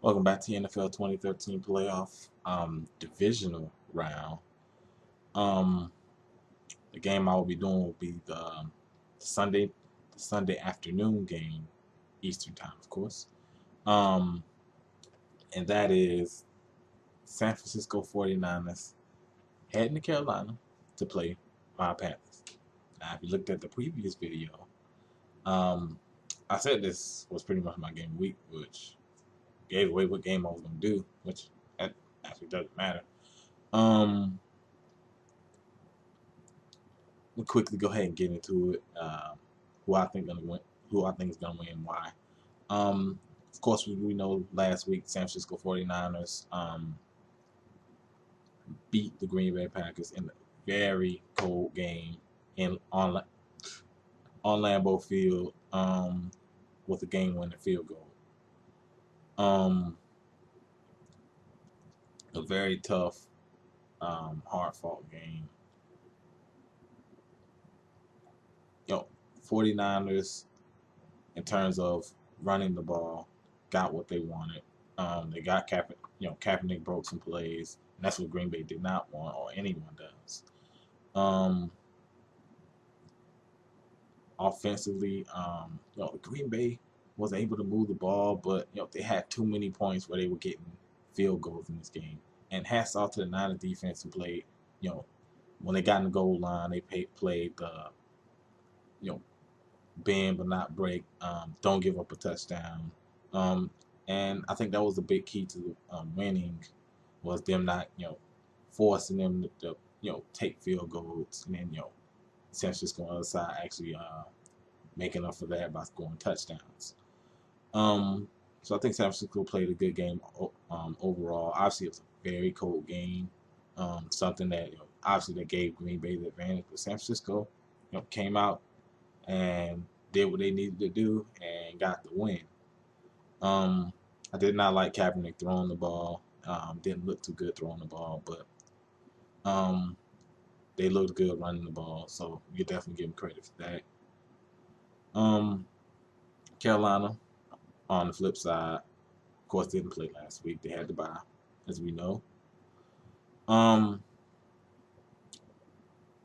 Welcome back to the NFL 2013 playoff divisional round. Um, the game I will be doing will be Sunday, the Sunday afternoon game, Eastern time, of course. Um, and that is San Francisco 49ers heading to Carolina to play my Panthers. Now, if you looked at the previous video, um, I said this was pretty much my game of the week, which gave away what game I was going to do, which actually doesn't matter. Um, we'll quickly go ahead and get into it. Who I think gonna win? Who I think is gonna win? And why? Of course, we know last week San Francisco 49ers beat the Green Bay Packers in a very cold game in on Lambeau Field with a game-winning field goal. Um, a very tough, hard-fought game. 49ers in terms of running the ball, got what they wanted. They got Kaepernick broke some plays, and that's what Green Bay did not want, or anyone does. Um, Offensively, Green Bay was able to move the ball, but they had too many points where they were getting field goals in this game. And hats off to the Niners defense who played, when they got in the goal line, they played the, you know, bend but not break. Don't give up a touchdown. Um, and I think that was a big key to winning, was them not forcing them to take field goals, and then San Francisco on the other side actually making up for that by scoring touchdowns. Um, so I think San Francisco played a good game overall. Obviously, it was a very cold game. Something that obviously that gave Green Bay the advantage, but San Francisco came out and did what they needed to do and got the win. Um, I did not like Kaepernick throwing the ball. Didn't look too good throwing the ball, but um, they looked good running the ball, so you definitely give them credit for that. Um, Carolina, on the flip side, of course, didn't play last week. They had to bye, as we know. Um,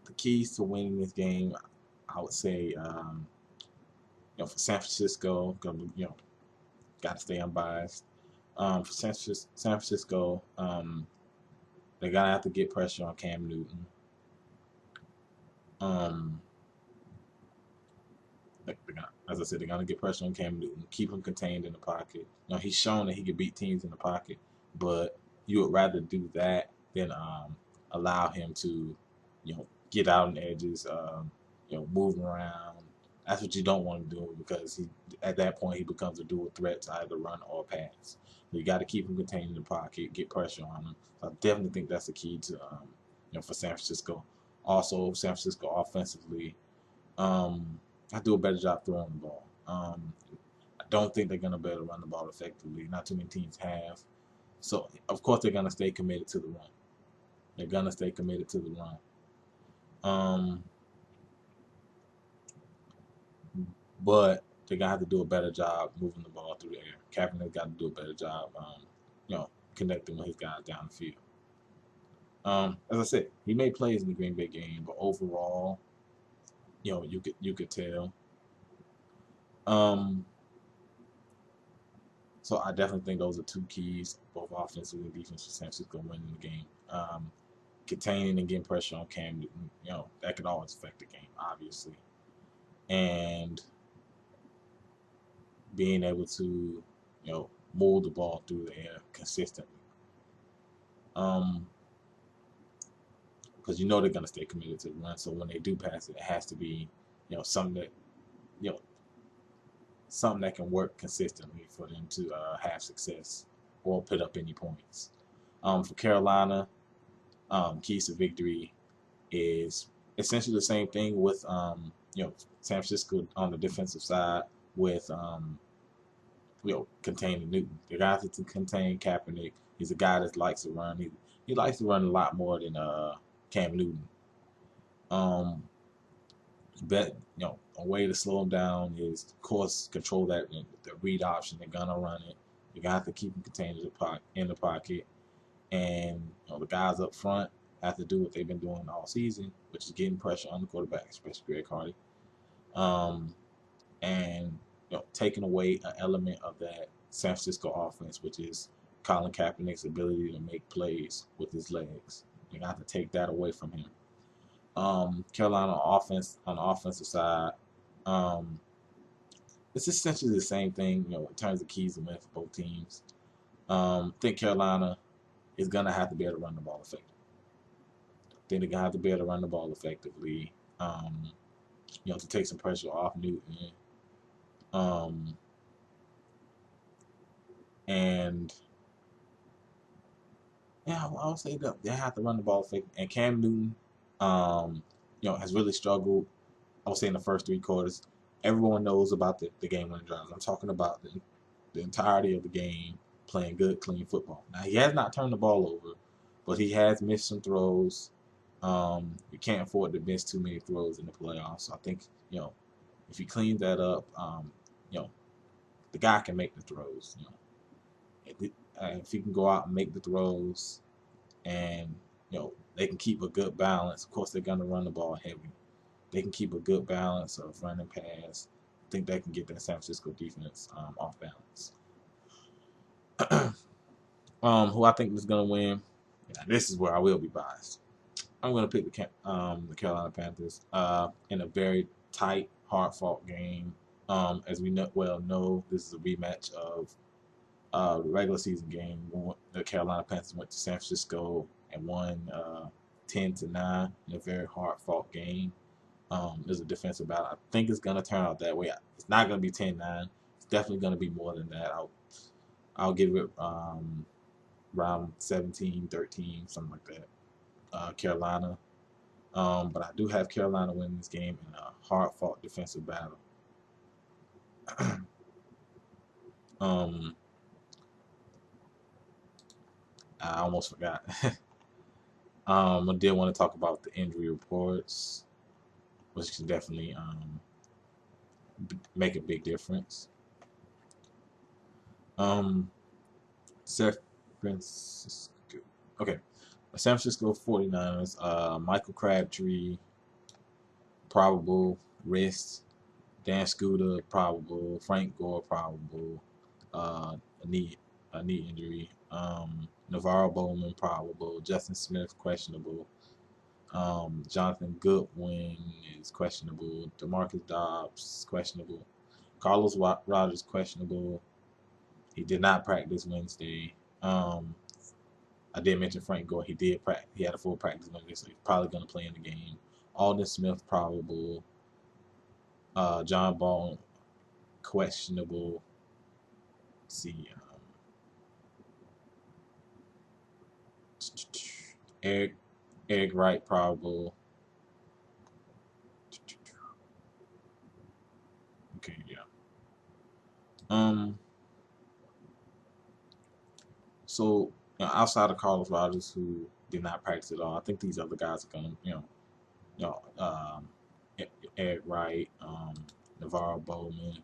the keys to winning this game, I would say, for San Francisco, got to stay unbiased. For San Francisco, they're gonna have to get pressure on Cam Newton. Um, as I said, they're gonna get pressure on Cam Newton, keep him contained in the pocket. He's shown that he can beat teams in the pocket, but you would rather do that than allow him to, get out on edges, moving around. That's what you don't want to do, because at that point he becomes a dual threat to either run or pass. So you got to keep him contained in the pocket, get pressure on him. So I definitely think that's the key to for San Francisco. Also, San Francisco offensively, I do a better job throwing the ball. I don't think they're gonna be able to run the ball effectively. Not too many teams have. So of course they're gonna stay committed to the run. They're gonna stay committed to the run. Um, but they're gonna have to do a better job moving the ball through the air. Kaepernick got to do a better job, connecting with his guys down the field. As I said, he made plays in the Green Bay game, but overall, you could tell. Um, so I definitely think those are two keys, both offensively and defense, for San Francisco winning the game. Containing and getting pressure on Cam Newton, that could always affect the game, obviously, and being able to, move the ball through the air consistently. Because they're gonna stay committed to the run. So when they do pass it, it has to be, something that, you know, something that can work consistently for them to have success or put up any points. For Carolina, keys to victory is essentially the same thing with San Francisco on the defensive side with containing Newton. They got to contain Kaepernick. He's a guy that likes to run. He likes to run a lot more than Cam Newton. Bet a way to slow him down is, of course, control that the read option. They're gonna run it. You're gonna have to keep him contained in the pocket, and the guys up front have to do what they've been doing all season, which is getting pressure on the quarterback, especially Greg Hardy, and taking away an element of that San Francisco offense, which is Colin Kaepernick's ability to make plays with his legs. You're gonna have to take that away from him. Carolina offense on the offensive side, it's essentially the same thing, in terms of keys to win for both teams. I think Carolina is gonna have to be able to run the ball effectively. I think they're gonna have to be able to run the ball effectively. To take some pressure off Newton. And yeah, I would say that they have to run the ball effectively. And Cam Newton, has really struggled. I would say in the first 3 quarters. Everyone knows about the game-winning drives. I'm talking about the entirety of the game, playing good, clean football. Now, he has not turned the ball over, but he has missed some throws. You can't afford to miss too many throws in the playoffs. So I think, if he cleans that up, the guy can make the throws. If he can go out and make the throws, and they can keep a good balance. Of course, they're gonna run the ball heavy. They can keep a good balance of run and pass. I think they can get that San Francisco defense off balance. Who I think is going to win? Yeah, this is where I will be biased. I'm going to pick the Carolina Panthers in a very tight, hard-fought game. As we know, this is a rematch of the regular season game. The Carolina Panthers went to San Francisco and won 10-9 in a very hard-fought game. There's a defensive battle. I think it's going to turn out that way. It's not going to be 10-9. It's definitely going to be more than that. I'll give it around 17-13, something like that. Carolina. But I do have Carolina winning this game in a hard-fought defensive battle. I almost forgot. I did want to talk about the injury reports, which can definitely make a big difference. San Francisco. Okay. San Francisco 49ers. Michael Crabtree, probable wrist. Dan Scooter, probable. Frank Gore, probable. A knee injury. Navarro Bowman, probable. Justin Smith, questionable. Jonathan Goodwin is questionable. DeMarcus Dobbs, questionable. Carlos Rogers, questionable. He did not practice Wednesday. I did mention Frank Gore. He did practice. He had a full practice Wednesday, so he's probably going to play in the game. Aldon Smith, probable. John Ball, questionable. Let's see. Eric Wright, probable. Okay, yeah. So outside of Carlos Rogers, who did not practice at all, I think these other guys are gonna, Eric Wright, Navarro Bowman,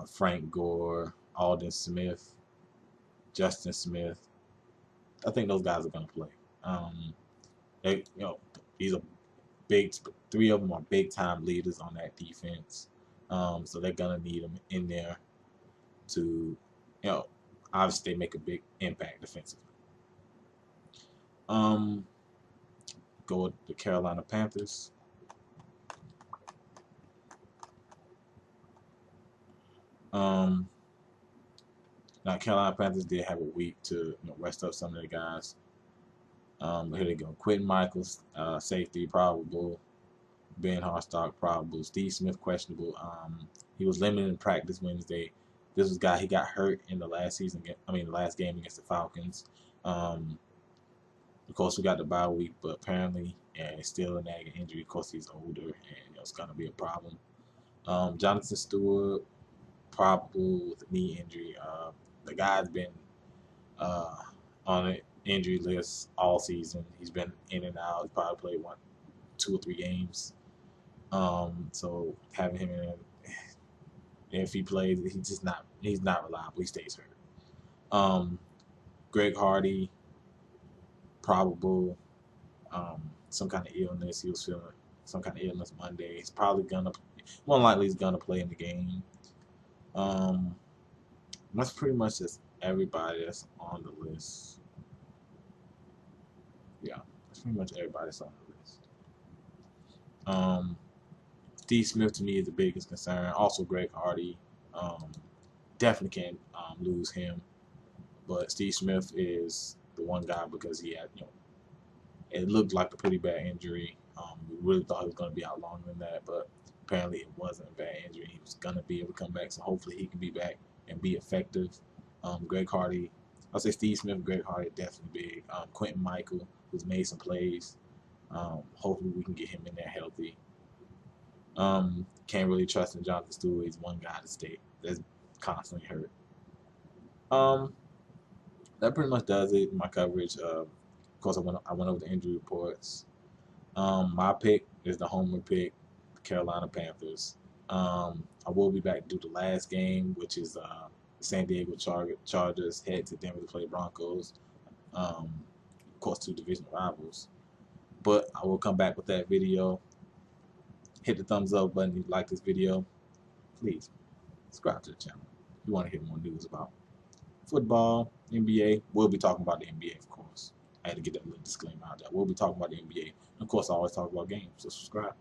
Frank Gore, Aldon Smith, Justin Smith. I think those guys are gonna play. These are big. 3 of them are big time leaders on that defense. So they're gonna need them in there to, obviously they make a big impact defensively. Go with the Carolina Panthers. Now Carolina Panthers did have a week to rest up some of their guys. Here they go. Quentin Michaels, safety, probable. Ben Harstock, probable. Steve Smith, questionable. He was limited in practice Wednesday. This was a guy, he got hurt in the last game against the Falcons. Of course, we got the bye week, but apparently, it's still a nagging injury. Of course, he's older, and it's going to be a problem. Jonathan Stewart, probable with a knee injury. The guy's been on an injury list all season. He's been in and out. He's probably played 2 or 3 games. So having him in, If he plays, he's not reliable. He stays hurt. Greg Hardy, probable some kind of illness. He was feeling some kind of illness Monday. He's probably gonna, more likely, he's gonna play in the game. That's pretty much just everybody that's on the list. Yeah, that's pretty much everybody that's on the list. Steve Smith to me is the biggest concern. Also, Greg Hardy. Definitely can't lose him. But Steve Smith is the one guy because he had, it looked like a pretty bad injury. We really thought he was going to be out longer than that, but apparently it wasn't a bad injury. He was going to be able to come back, so hopefully he can be back and be effective. Greg Hardy, I'll say Steve Smith, Greg Hardy, definitely big. Quentin Michael, who's made some plays. Hopefully we can get him in there healthy. Can't really trust in Jonathan Stewart. He's one guy that's constantly hurt. That pretty much does it. My coverage. Of course, I went over the injury reports. My pick is the homer pick, the Carolina Panthers. I will be back to do the last game, which is San Diego Chargers head to Denver to play Broncos. Of course, 2 divisional rivals. But I will come back with that video. Hit the thumbs up button if you like this video. Please subscribe to the channel if you want to hear more news about football, NBA. We'll be talking about the NBA, of course. I had to get that little disclaimer out there. We'll be talking about the NBA. And of course, I always talk about games, so subscribe.